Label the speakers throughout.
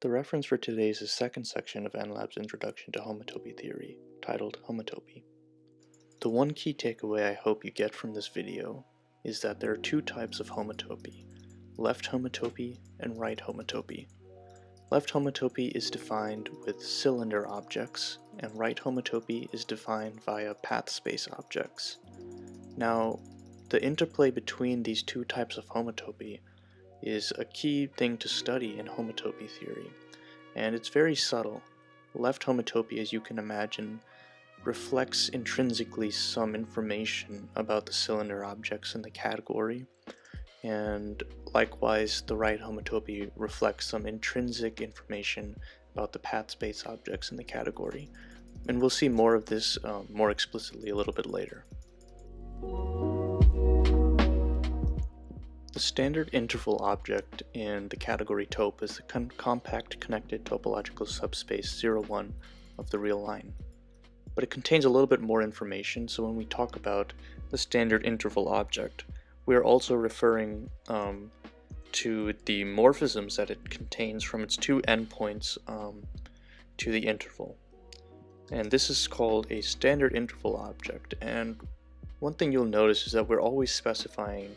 Speaker 1: The reference for today is the second section of nLab's Introduction to Homotopy Theory, titled Homotopy. The one key takeaway I hope you get from this video is that there are two types of homotopy, left homotopy and right homotopy. Left homotopy is defined with cylinder objects, and right homotopy is defined via path space objects. Now, the interplay between these two types of homotopy is a key thing to study in homotopy theory, and it's very subtle. Left homotopy, as you can imagine, reflects intrinsically some information about the cylinder objects in the category, and likewise the right homotopy reflects some intrinsic information about the path space objects in the category, and we'll see more of this more explicitly a little bit later. The standard interval object in the category top is the compact connected topological subspace 01 of the real line. But it contains a little bit more information, so when we talk about the standard interval object, we are also referring to the morphisms that it contains from its two endpoints to the interval. And this is called a standard interval object, and one thing you'll notice is that we're always specifying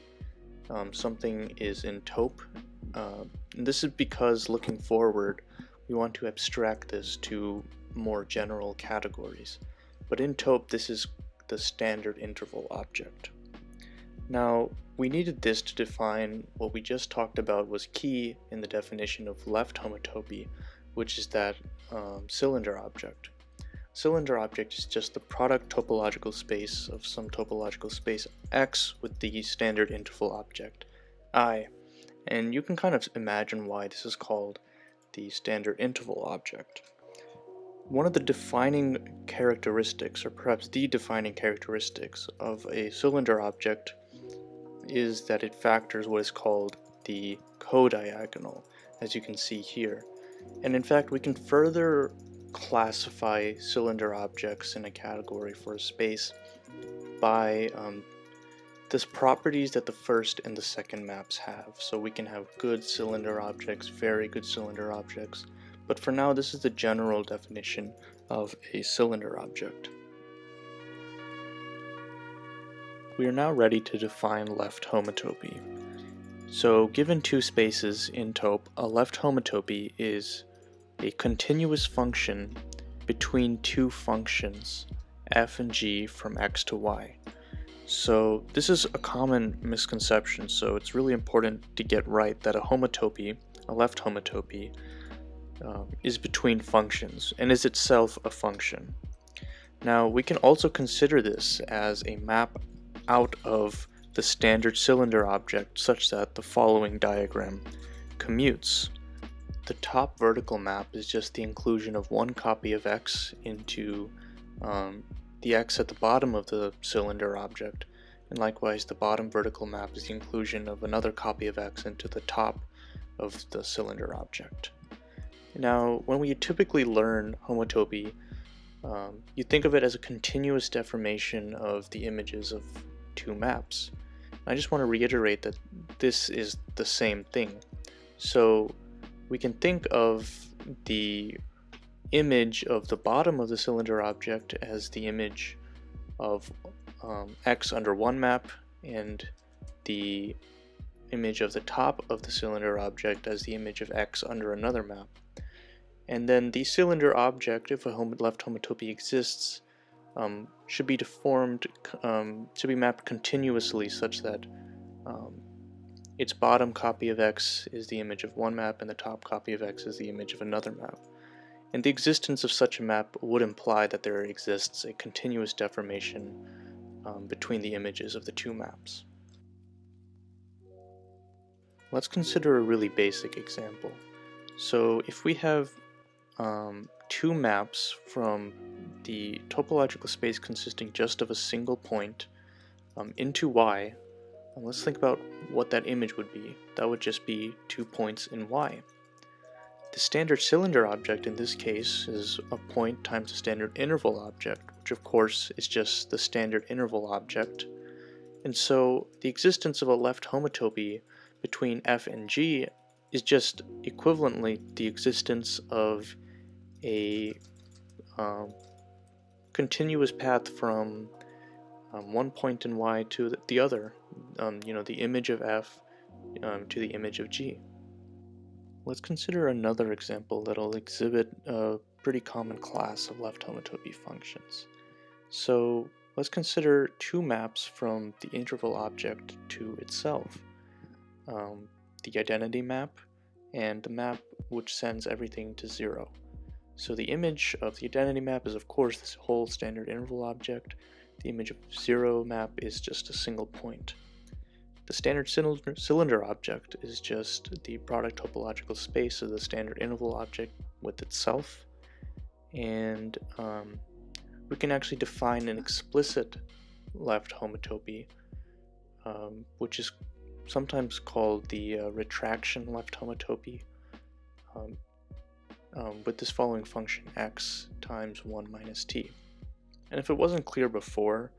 Speaker 1: something is in top, and this is because looking forward we want to abstract this to more general categories, but in top this is the standard interval object. Now, we needed this to define what we just talked about was key in the definition of left homotopy, which is that cylinder object. Cylinder object is just the product topological space of some topological space X with the standard interval object I, and you can kind of imagine why this is called the standard interval object. One of the defining characteristics, or perhaps the defining characteristics of a cylinder object, is that it factors what is called the codiagonal, as you can see here. And in fact, we can further classify cylinder objects in a category for a space by the properties that the first and the second maps have. So we can have good cylinder objects, very good cylinder objects, but for now this is the general definition of a cylinder object. We are now ready to define left homotopy. So given two spaces in top, a left homotopy is a continuous function between two functions f and g from x to y. So this is a common misconception, so it's really important to get right that a homotopy, a left homotopy, is between functions and is itself a function. Now we can also consider this as a map out of the standard cylinder object such that the following diagram commutes. The top vertical map is just the inclusion of one copy of x into the x at the bottom of the cylinder object, and likewise the bottom vertical map is the inclusion of another copy of x into the top of the cylinder object. Now, when we typically learn homotopy, you think of it as a continuous deformation of the images of two maps. I just want to reiterate that this is the same thing. So we can think of the image of the bottom of the cylinder object as the image of x under one map, and the image of the top of the cylinder object as the image of x under another map. And then the cylinder object, if a left homotopy exists, should be deformed, should be mapped continuously such that its bottom copy of x is the image of one map and the top copy of x is the image of another map. And the existence of such a map would imply that there exists a continuous deformation between the images of the two maps. Let's consider a really basic example. So if we have two maps from the topological space consisting just of a single point into y, and let's think about what that image would be. That would just be 2 points in y. The standard cylinder object in this case is a point times the standard interval object, which of course is just the standard interval object. And so the existence of a left homotopy between f and g is just equivalently the existence of a continuous path from one point in y to the other, the image of f to the image of g. Let's consider another example that'll exhibit a pretty common class of left homotopy functions. So let's consider two maps from the interval object to itself, the identity map and the map which sends everything to 0. So the image of the identity map is of course this whole standard interval object. The image of 0 map is just a single point. The standard cylinder object is just the product topological space of the standard interval object with itself. And we can actually define an explicit left homotopy, which is sometimes called the retraction left homotopy, with this following function x times 1 minus t. And if it wasn't clear before,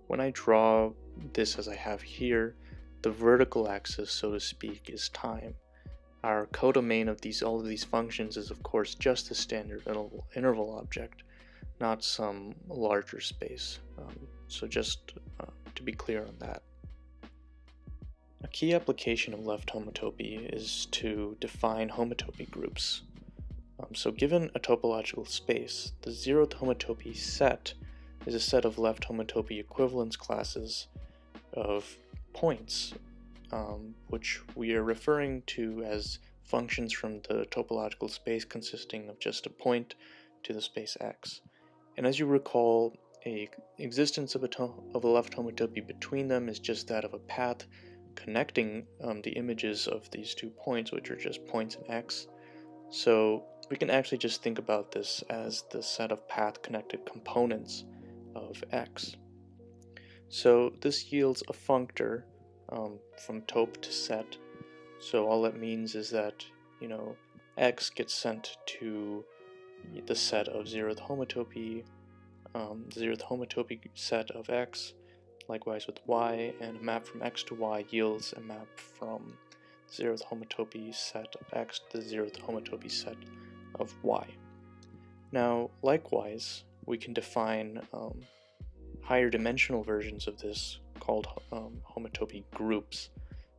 Speaker 1: when I draw this as I have here, the vertical axis, so to speak, is time. Our codomain of all of these functions is of course just the standard interval object, not some larger space. So just to be clear on that. A key application of left homotopy is to define homotopy groups. So given a topological space, the zeroth homotopy set is a set of left homotopy equivalence classes of points, which we are referring to as functions from the topological space consisting of just a point to the space x. And as you recall, a existence of a left homotopy between them is just that of a path connecting the images of these 2 points, which are just points in x. So we can actually just think about this as the set of path-connected components of x. So this yields a functor from top to set. So all that means is that, x gets sent to the set of zeroth homotopy, set of x, likewise with y, and a map from x to y yields a map from the zeroth homotopy set of x to the zeroth homotopy set of y. Now, likewise, we can define higher dimensional versions of this called homotopy groups.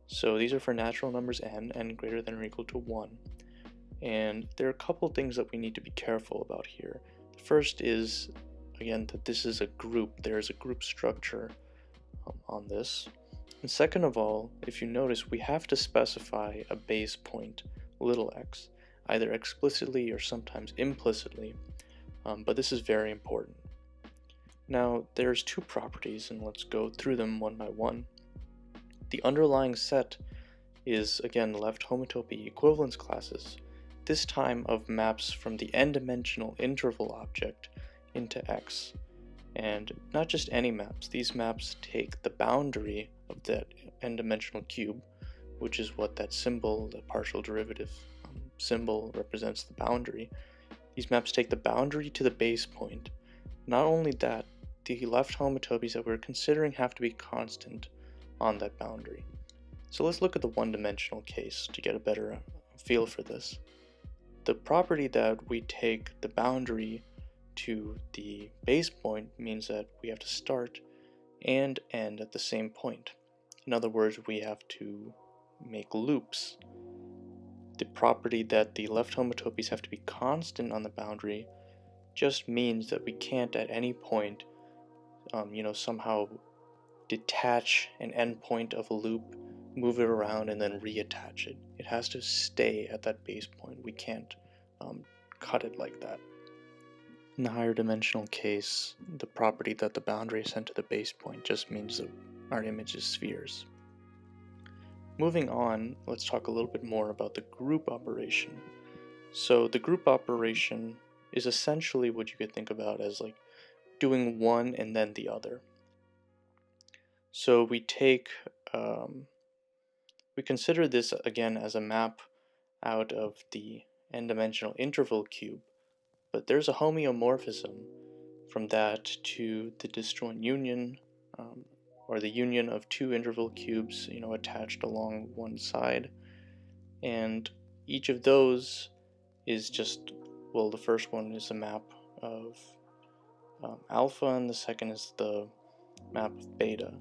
Speaker 1: So these are for natural numbers n greater than or equal to 1. And there are a couple things that we need to be careful about here. The first is, again, that this is a group. There is a group structure on this. And second of all, if you notice, we have to specify a base point, little x, either explicitly or sometimes implicitly, but this is very important. Now, there's 2 properties, and let's go through them one by one. The underlying set is, again, left homotopy equivalence classes, this time of maps from the n-dimensional interval object into x. And not just any maps, these maps take the boundary of that n-dimensional cube, which is what that symbol, the partial derivative symbol, represents the boundary. These maps take the boundary to the base point. Not only that, the left homotopies that we're considering have to be constant on that boundary. So let's look at the one-dimensional case to get a better feel for this. The property that we take the boundary to the base point means that we have to start and end at the same point. In other words, we have to make loops. The property that the left homotopies have to be constant on the boundary just means that we can't at any point somehow detach an endpoint of a loop, move it around, and then reattach it. It has to stay at that base point. We can't cut it like that. In the higher dimensional case, the property that the boundary is sent to the base point just means that our image is spheres. Moving on, let's talk a little bit more about the group operation. So the group operation is essentially what you could think about as like doing one and then the other. So we take, we consider this again as a map out of the n-dimensional interval cube, but there's a homeomorphism from that to the disjoint union, or the union of 2 interval cubes, attached along one side. And each of those is just, well, the first one is a map of alpha, and the second is the map of beta.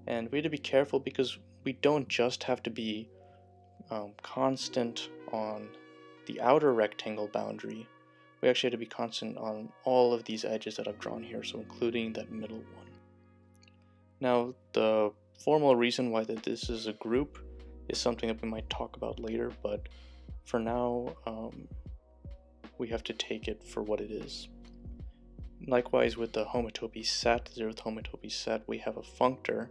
Speaker 1: And we have to be careful because we don't just have to be constant on the outer rectangle boundary. We actually have to be constant on all of these edges that I've drawn here, so including that middle one. Now, the formal reason why that this is a group is something that we might talk about later, but for now, we have to take it for what it is. Likewise, with the homotopy set, zeroth homotopy set, we have a functor,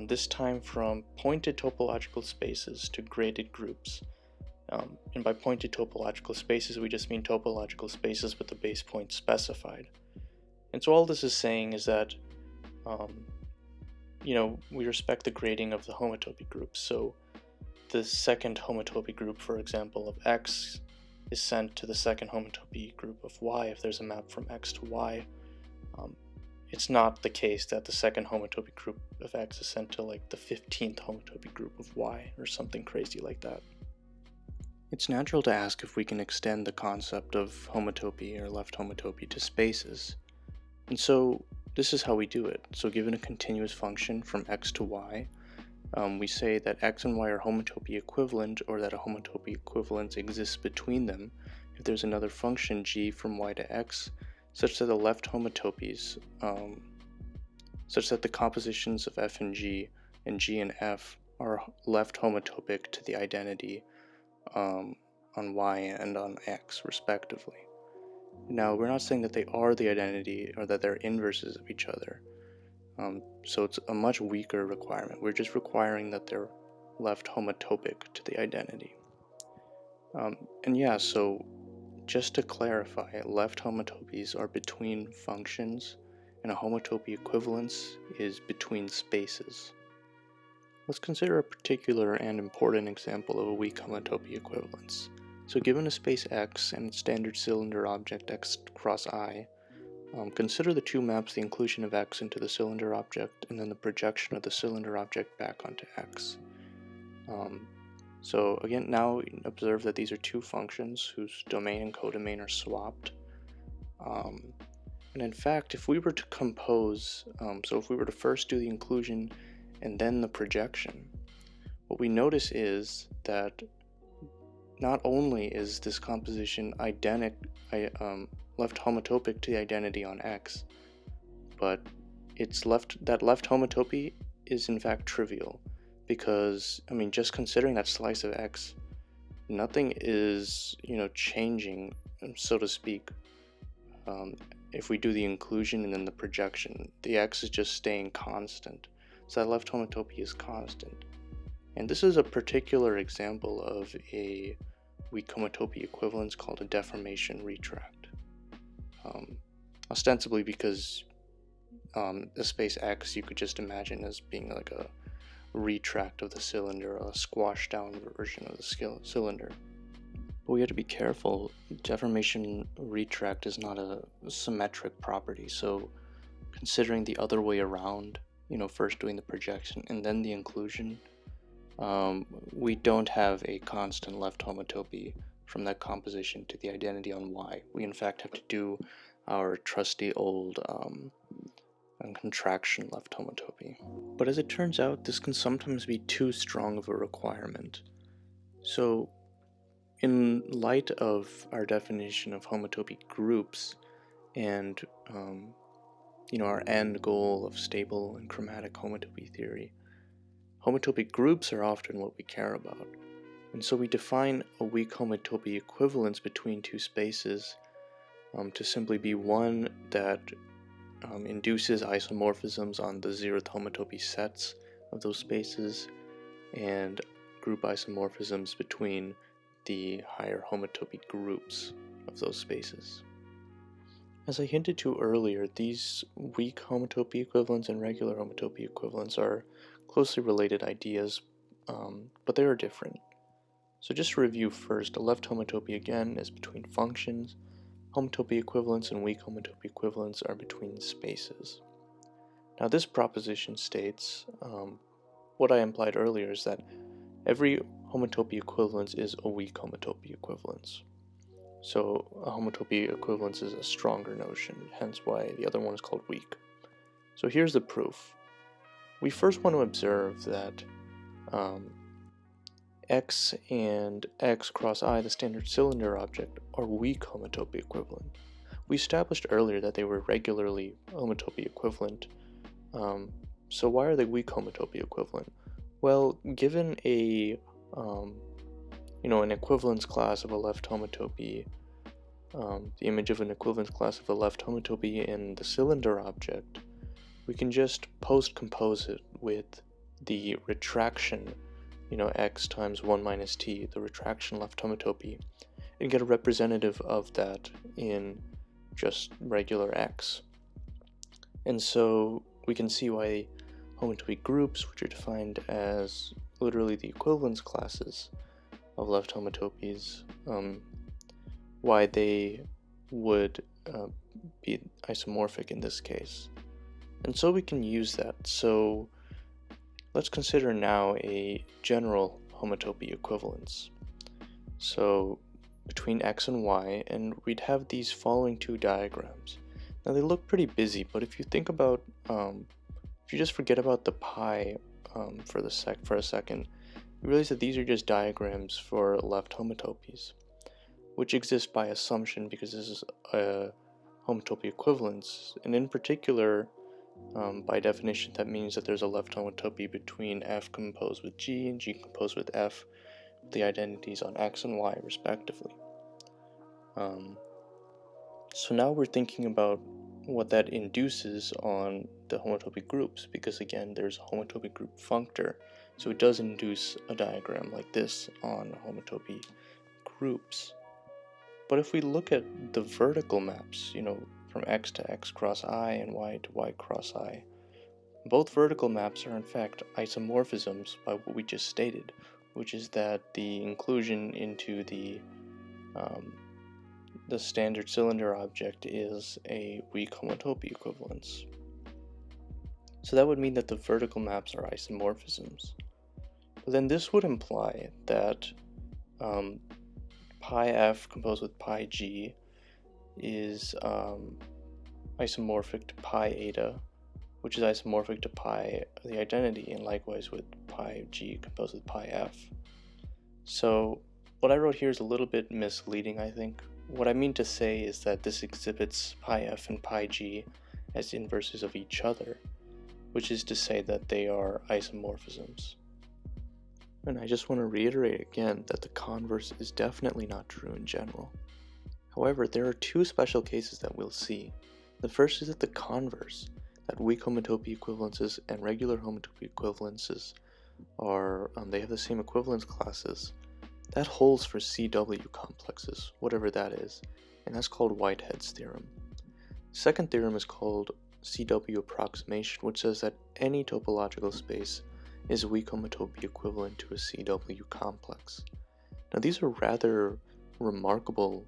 Speaker 1: this time from pointed topological spaces to graded groups. And by pointed topological spaces, we just mean topological spaces with the base point specified. And so all this is saying is that we respect the grading of the homotopy groups. So the second homotopy group, for example, of X is sent to the second homotopy group of Y if there's a map from X to Y. It's not the case that the second homotopy group of X is sent to like the 15th homotopy group of Y or something crazy like that. It's natural to ask if we can extend the concept of homotopy or left homotopy to spaces. And so this is how we do it. So given a continuous function from X to Y, we say that X and Y are homotopy equivalent, or that a homotopy equivalence exists between them if there's another function g from Y to X such that the left homotopies, such that the compositions of F and G and F are left homotopic to the identity on Y and on X respectively. Now, we're not saying that they are the identity or that they're inverses of each other. So it's a much weaker requirement. We're just requiring that they're left homotopic to the identity. And yeah, so just to clarify, left homotopies are between functions, and a homotopy equivalence is between spaces. Let's consider a particular and important example of a weak homotopy equivalence. So given a space X and its standard cylinder object X cross I, consider the two maps the inclusion of X into the cylinder object and then the projection of the cylinder object back onto X. So again, now observe that these are two functions whose domain and codomain are swapped. And in fact, if we were to compose, so if we were to first do the inclusion and then the projection, what we notice is that not only is this composition left homotopic to the identity on X, but that left homotopy is in fact trivial, because just considering that slice of X, nothing is changing, so to speak. If we do the inclusion and then the projection, the X is just staying constant, so that left homotopy is constant. And this is a particular example of a weak homotopy equivalence called a deformation retract. Ostensibly because the space X you could just imagine as being like a retract of the cylinder, a squashed down version of the cylinder. But we have to be careful. Deformation retract is not a symmetric property, so considering the other way around, first doing the projection and then the inclusion, we don't have a constant left homotopy from that composition to the identity on Y. We in fact have to do our trusty old contraction left homotopy. But as it turns out, this can sometimes be too strong of a requirement. So in light of our definition of homotopy groups and our end goal of stable and chromatic homotopy theory, homotopy groups are often what we care about. And so we define a weak homotopy equivalence between two spaces to simply be one that induces isomorphisms on the zeroth homotopy sets of those spaces and group isomorphisms between the higher homotopy groups of those spaces. As I hinted to earlier, these weak homotopy equivalents and regular homotopy equivalents are closely related ideas, but they are different. So just to review first, a left homotopy again is between functions. Homotopy equivalents and weak homotopy equivalents are between spaces. Now this proposition states, what I implied earlier is that every homotopy equivalence is a weak homotopy equivalence. So a homotopy equivalence is a stronger notion, hence why the other one is called weak. So here's the proof. We first want to observe that X and X cross I, the standard cylinder object, are weak homotopy equivalent. We established earlier that they were regularly homotopy equivalent. So why are they weak homotopy equivalent? Well, given an equivalence class of a left homotopy, the image of an equivalence class of a left homotopy in the cylinder object, we can just post-compose it with the retraction, x times 1 minus t, the retraction left homotopy, and get a representative of that in just regular x. And so we can see why homotopy groups, which are defined as literally the equivalence classes of left homotopies, why they would be isomorphic in this case. And so we can use that. So let's consider now a general homotopy equivalence. So between x and y, and we'd have these following two diagrams. Now they look pretty busy, but if you think about, if you just forget about the pi for a second, you realize that these are just diagrams for left homotopies, which exist by assumption because this is a homotopy equivalence, and in particular, by definition, that means that there's a left homotopy between f composed with g and g composed with f, with the identities on x and y respectively. So now we're thinking about what that induces on the homotopy groups, because again, there's a homotopy group functor, so it does induce a diagram like this on homotopy groups. But if we look at the vertical maps, from x to x cross I and y to y cross I, both vertical maps are in fact isomorphisms by what we just stated, which is that the inclusion into the standard cylinder object is a weak homotopy equivalence. So that would mean that the vertical maps are isomorphisms. But then this would imply that pi f composed with pi g is isomorphic to pi eta, which is isomorphic to pi the identity, and likewise with pi g composed with pi f. So what I wrote here is a little bit misleading, I think. What I mean to say is that this exhibits pi f and pi g as inverses of each other, which is to say that they are isomorphisms. And I just want to reiterate again that the converse is definitely not true in general. However, there are two special cases that we'll see. The first is that the converse, that weak homotopy equivalences and regular homotopy equivalences are, they have the same equivalence classes. That holds for CW complexes, whatever that is, and that's called Whitehead's theorem. The second theorem is called CW approximation, which says that any topological space is a weak homotopy equivalent to a CW complex. Now these are rather remarkable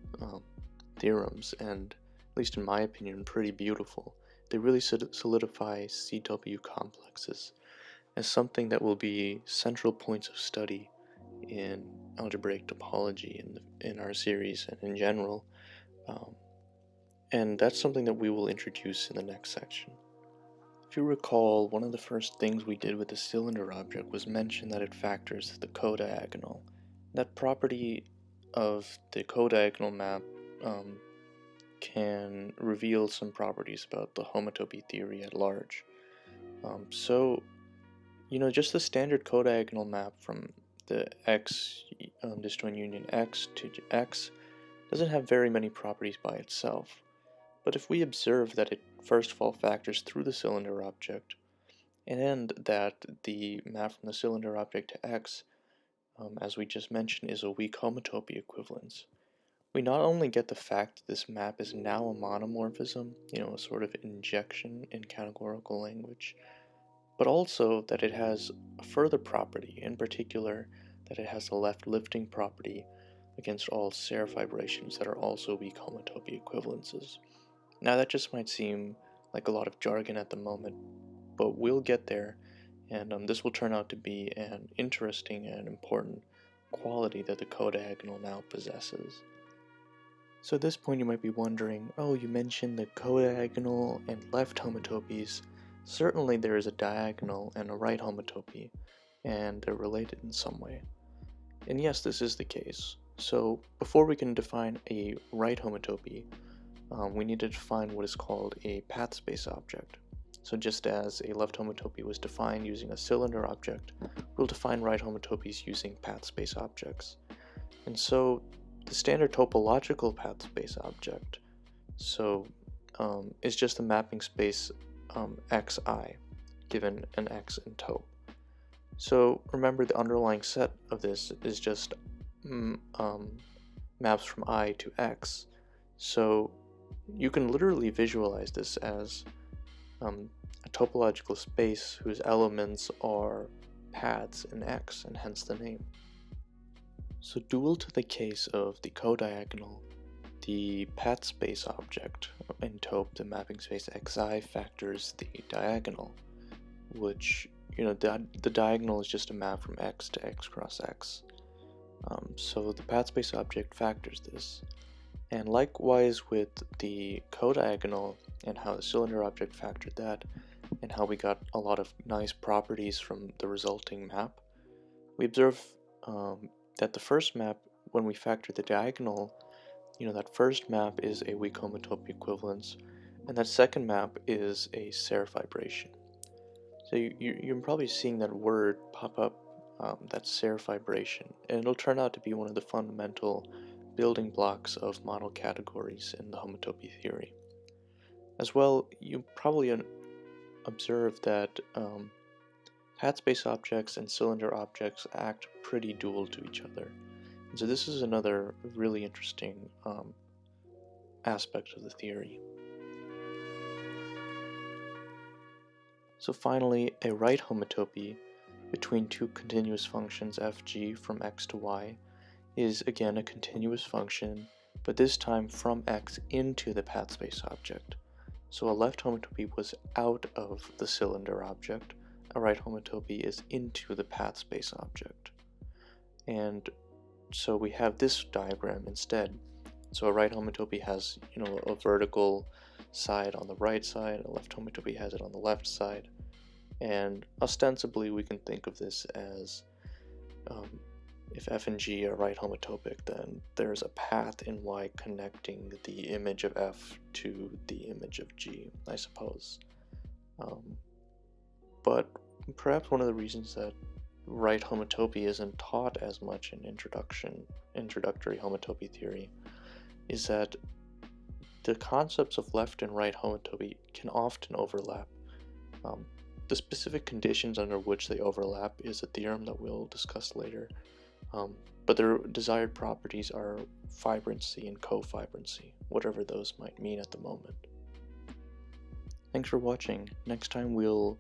Speaker 1: theorems, and at least in my opinion, pretty beautiful. They really solidify CW complexes as something that will be central points of study in algebraic topology in our series and in general, and that's something that we will introduce in the next section. If you recall, one of the first things we did with the cylinder object was mention that it factors the codiagonal. That property of the codiagonal map can reveal some properties about the homotopy theory at large. So just the standard codiagonal map from the x disjoint union x to x doesn't have very many properties by itself. But if we observe that it first of all factors through the cylinder object, and that the map from the cylinder object to x, as we just mentioned, is a weak homotopy equivalence, we not only get the fact that this map is now a monomorphism, a sort of injection in categorical language, but also that it has a further property, in particular that it has a left lifting property against all serif vibrations that are also weak homotopy equivalences. Now that just might seem like a lot of jargon at the moment, but we'll get there, and this will turn out to be an interesting and important quality that the codiagonal now possesses. So at this point you might be wondering, oh, you mentioned the codiagonal and left homotopies. Certainly there is a diagonal and a right homotopy, and they're related in some way. And yes, this is the case. So before we can define a right homotopy, we need to define what is called a path space object. So just as a left homotopy was defined using a cylinder object, we'll define right homotopies using path space objects. And so the standard topological path space object is just a mapping space xi, given an x in top. So remember, the underlying set of this is just maps from I to x. So you can literally visualize this as a topological space whose elements are paths in x, and hence the name. So dual to the case of the codiagonal, the path space object in top, the mapping space xi, factors the diagonal, which, the diagonal is just a map from x to x cross x. So the path space object factors this. And likewise with the codiagonal and how the cylinder object factored that, and how we got a lot of nice properties from the resulting map, we observe that the first map, when we factor the diagonal, that first map is a weak homotopy equivalence, and that second map is a serif vibration. So you're probably seeing that word pop up, that serif vibration, and it'll turn out to be one of the fundamental building blocks of model categories in the homotopy theory. As well, you probably observe that path space objects and cylinder objects act pretty dual to each other. And so this is another really interesting aspect of the theory. So finally, a right homotopy between two continuous functions fg from x to y is again a continuous function, but this time from x into the path space object. So a left homotopy was out of the cylinder object, a right homotopy is into the path space object. And so we have this diagram instead. So a right homotopy has, a vertical side on the right side, a left homotopy has it on the left side, and ostensibly we can think of this as if f and g are right homotopic, then there's a path in y connecting the image of f to the image of g, I suppose. But perhaps one of the reasons that right homotopy isn't taught as much in introductory homotopy theory is that the concepts of left and right homotopy can often overlap. The specific conditions under which they overlap is a theorem that we'll discuss later, but their desired properties are fibrancy and cofibrancy, whatever those might mean at the moment. Thanks for watching. Next time we'll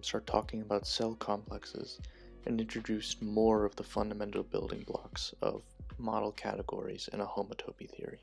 Speaker 1: start talking about cell complexes and introduce more of the fundamental building blocks of model categories in a homotopy theory.